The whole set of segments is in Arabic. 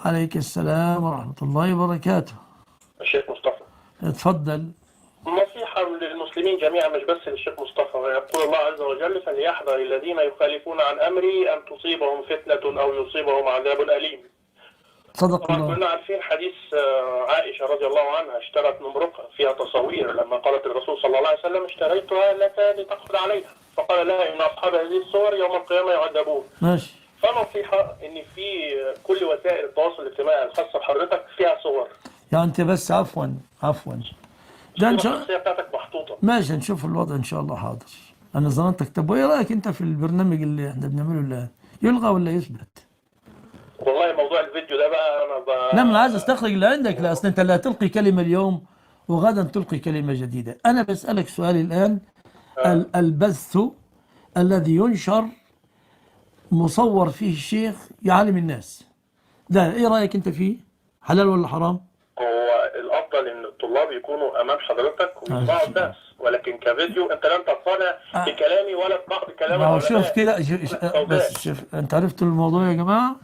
عليك السلام ورحمة الله وبركاته. الشيخ مصطفى، اتفضل. نصيحة للمسلمين جميعا مش بس للشيخ مصطفى. يقول الله عز وجل: فليحذر الذين يخالفون عن أمري أن تصيبهم فتنة أو يصيبهم عذاب أليم. صدق طبعا الله. كلنا عارفين حديث عائشة رضي الله عنها اشترت نمرقة فيها تصاوير، لما قالت الرسول صلى الله عليه وسلم: اشتريتها لك لتقصد عليها، فقال لها: إن أصحاب هذه الصور يوم القيامة يعذبون. ماشي. فنصيحة إن في كل وسائل التواصل الاجتماعي الخاصة بحضرتك فيها صور. يعني أنت بس عفوا ده إن شاء الشخصية بتاعتك محطوطة. ماشي، نشوف الوضع إن شاء الله. حاضر. أنا ظننتك. طب وإيه رأيك أنت في البرنامج اللي إحنا بنعمله الآن؟ يلغى ولا يثبت؟ والله موضوع الفيديو ده بقى لا، ما أنا عايز أستخرج اللي عندك. لا، أصل أنت لا تلقي كلمة اليوم وغدا تلقي كلمة جديدة. أنا بسألك سؤالي الآن. البث الذي ينشر مصور فيه الشيخ يعلم الناس، ده إيه رأيك أنت فيه؟ حلال ولا حرام؟ هو الافضل ان الطلاب يكونوا امام حضرتك ويسمعوا الدرس، ولكن كفيديو انت لن تقتنع بكلامي ولا ببعض كلام ما هو شوف العلماء. كده، بس شوف، أنت عرفت الموضوع يا جماعة؟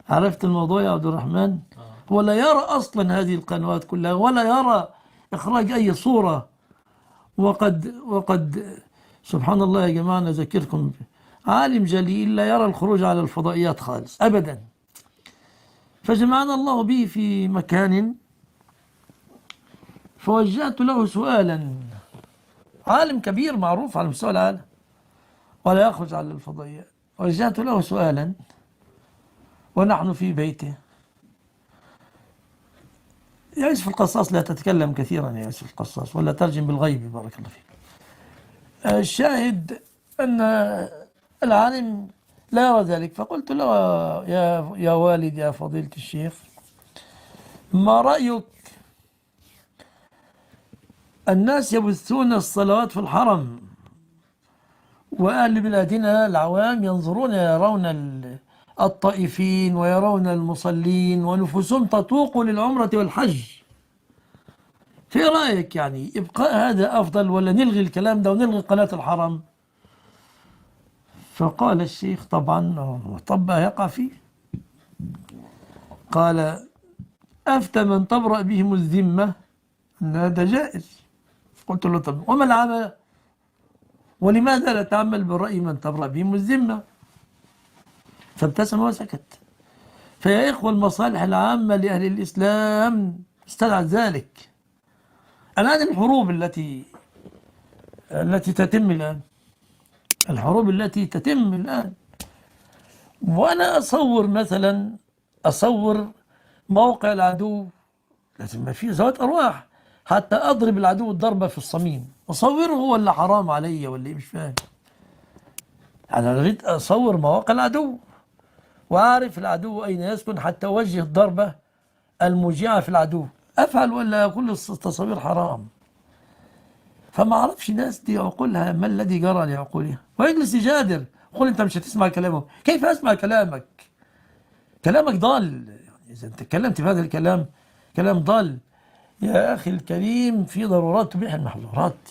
عرفت الموضوع يا عبد الرحمن؟ ولا يرى أصلا هذه القنوات كلها، ولا يرى إخراج أي صورة. وقد سبحان الله يا جماعة، أنا أذكركم عالم جليل لا يرى الخروج على الفضائيات خالص أبدا. فجمعنا الله به في مكان، فوجهت له سؤالا. عالم كبير معروف على مستوى العالم ولا يخرج على الفضائيات. وجهت له سؤالا ونحن في بيته. يا يوسف القصاص لا تتكلم كثيرا يا يوسف القصاص، ولا ترجم بالغيب، بارك الله فيك. الشاهد أن العالم لا يرى ذلك. فقلت له: يا والد، يا فضيلة الشيخ، ما رأيك الناس يبثون الصلوات في الحرم، وأهل بلادنا العوام ينظرون يرون الطائفين ويرون المصلين ونفوسهم تتوق للعمرة والحج. في رأيك يعني إبقاء هذا أفضل ولا نلغي الكلام ده ونلغي قناة الحرم؟ فقال الشيخ: طبعا طب يقع فيه. قال: أفتى من تبرأ بهم الذمة أن هذا جائز. قلت له: طب وما العمل؟ ولماذا لا تعمل برأي من تبرأ بهم الذمة؟ فابتسم وسكت. فيا إخوة، المصالح العامة لأهل الإسلام استدعت ذلك. الآن الحروب التي تتم الآن، الحروب التي تتم الآن، وأنا أصور موقع العدو، لازم ما فيه ذوات أرواح حتى أضرب العدو الضربة في الصميم. أصوره ولا حرام علي ولا إيه؟ مش فاهم. أنا أريد أصور مواقع العدو وأعرف العدو أين يسكن حتى أوجه الضربة الموجعة في العدو. أفعل ولا كل التصاوير حرام؟ فما أعرفش الناس دي عقولها ما الذي جرى لعقولها، ويجلس يجادر. قل أنت مش هتسمع كلامه. كيف أسمع كلامك؟ كلامك ضال. يعني إذا أنت تكلمت في هذا الكلام كلام ضال. يا أخي الكريم، في ضرورات تبيح المحظورات،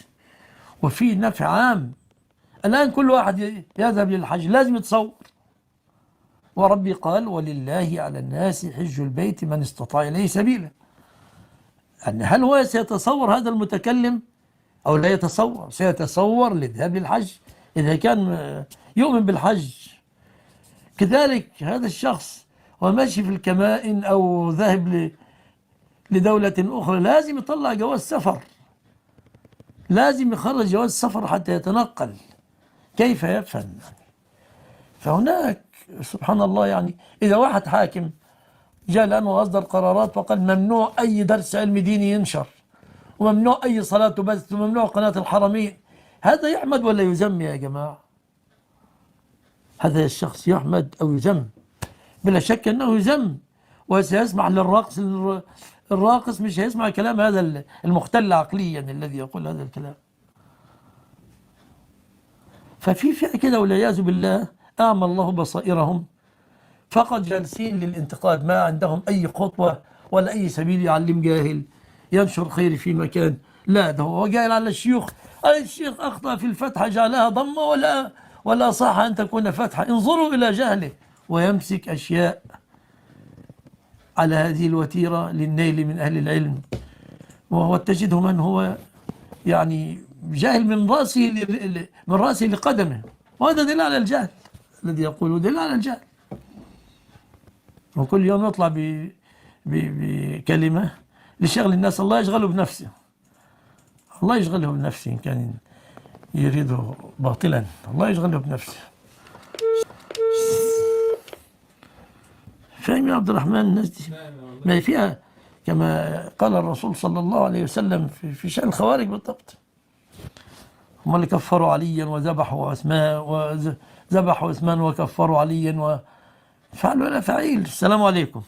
وفي نفع عام. الآن كل واحد يذهب للحج لازم يتصور. وربي قال: ولله على الناس حج البيت من استطاع إليه سبيلا. يعني هل هو سيتصور هذا المتكلم أو لا يتصور؟ سيتصور للذهاب للحج إذا كان يؤمن بالحج. كذلك هذا الشخص وماشي في الكمائن أو ذاهب لدولة أخرى لازم يطلع جواز سفر، لازم يخرج جواز سفر حتى يتنقل. كيف يفهم؟ فهناك سبحان الله، يعني إذا واحد حاكم جاء الآن وأصدر قرارات وقال ممنوع أي درس علم ديني ينشر، وممنوع أي صلاة تبث، وممنوع قناة الحرمين، هذا يحمد ولا يذم يا جماعة؟ هذا الشخص يحمد أو يذم؟ بلا شك أنه يذم، وسيسمح للراقص. الراقص مش هيسمع كلام هذا المختل عقليا الذي يقول هذا الكلام. ففي فئة كده والعياذ بالله أعمى الله بصائرهم، فقط جالسين للانتقاد، ما عندهم أي خطوة ولا أي سبيل يعلم جاهل ينشر خير في مكان. لا، ده هو جاهل على الشيوخ. الشيخ أخطأ في الفتحة جعلها ضمة ولا صح أن تكون فتحة. انظروا إلى جهله، ويمسك أشياء على هذه الوتيرة للنيل من أهل العلم، وهو تجده من هو يعني جاهل من رأسه لقدمه، وهذا دليل على الجهل. الذي يقوله دليل على الجهل، وكل يوم يطلع بكلمة لشغل الناس. الله يشغله بنفسه، الله يشغله بنفسه إن كان يريده باطلا، الله يشغله بنفسه. فاهم يا عبد الرحمن؟ الناس دي ما هي فيها كما قال الرسول صلى الله عليه وسلم في شأن الخوارج بالضبط. هم اللي كفروا عليا وذبحوا عثمان وكفروا عليا وفعلوا الأفاعيل. السلام عليكم.